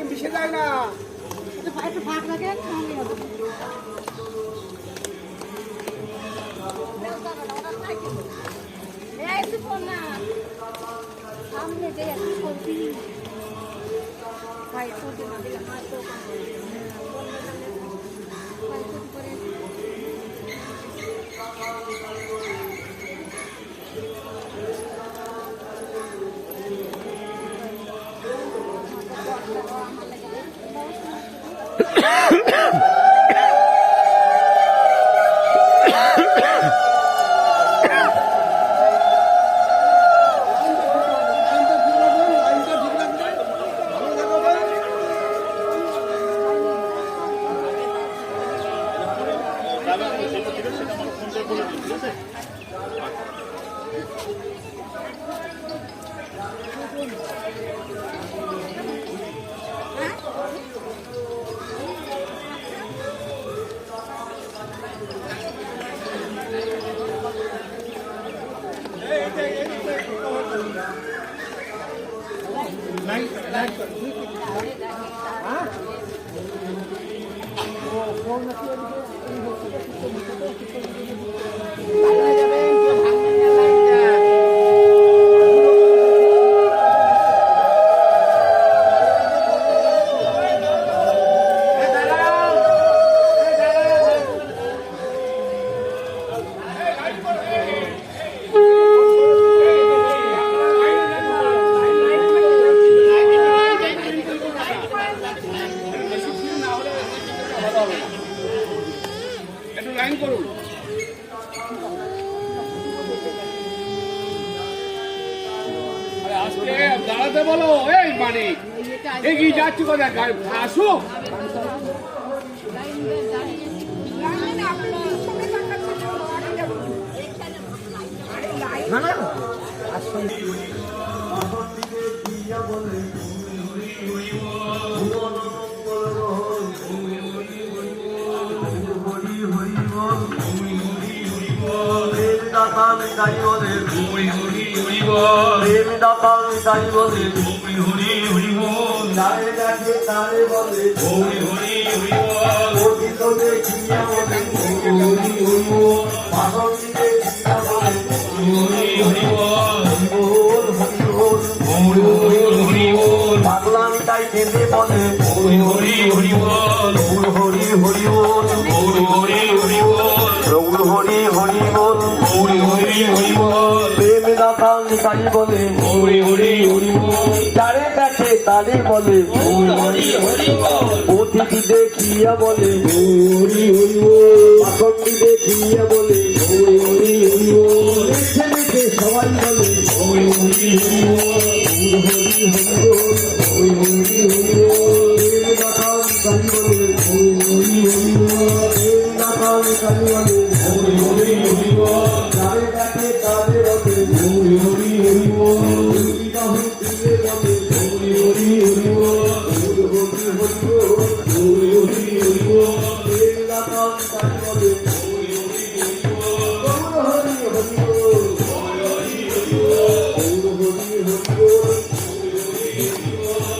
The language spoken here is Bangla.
মিশে যায় না ফাঁক লাগে সামনে যে একটু সবজি ভাই সবজি না দিলে মাছ তো করে একটু লাইন করুন। আজকে দাঁড়াতে বলো। এই মানে এগিয়ে যাচ্ছি কোথায় আসো। না না পাগলাম তাই কেঁদে বলে হরি হরি হরি বল হরি হরি বল হরি হরি হরি বল হরি হরি বল হরি হরি হরি বল প্রেম দাতাল তাই বলে হরি হরি হরি বল যারে দেখে তারে বলে হরি হরি হরি বল অতিথি দেখিয়া বলে হরি হরি বল আসন্তি দেখিয়া বলে হরি হরি হরি বল দেখে দেখে সবাই বলে হরি হরি হরি বল হরি হরি হরি বল হরি হরি হরি বল প্রেম দাতাল তাই বলে হরি হরি হরি বল প্রেম দাতাল তাই বলে হরি হরি হরি বল যারে দেখে তারে বলে হরি হরি হরি বল বিবাহ দিয়ে বলে হরি হরি হরি বল হরি হরি হরি বল হরি হরি হরি বল প্রেম দাতাল তাই বলে হরি হরি হরি বল হরি হরি হরি বল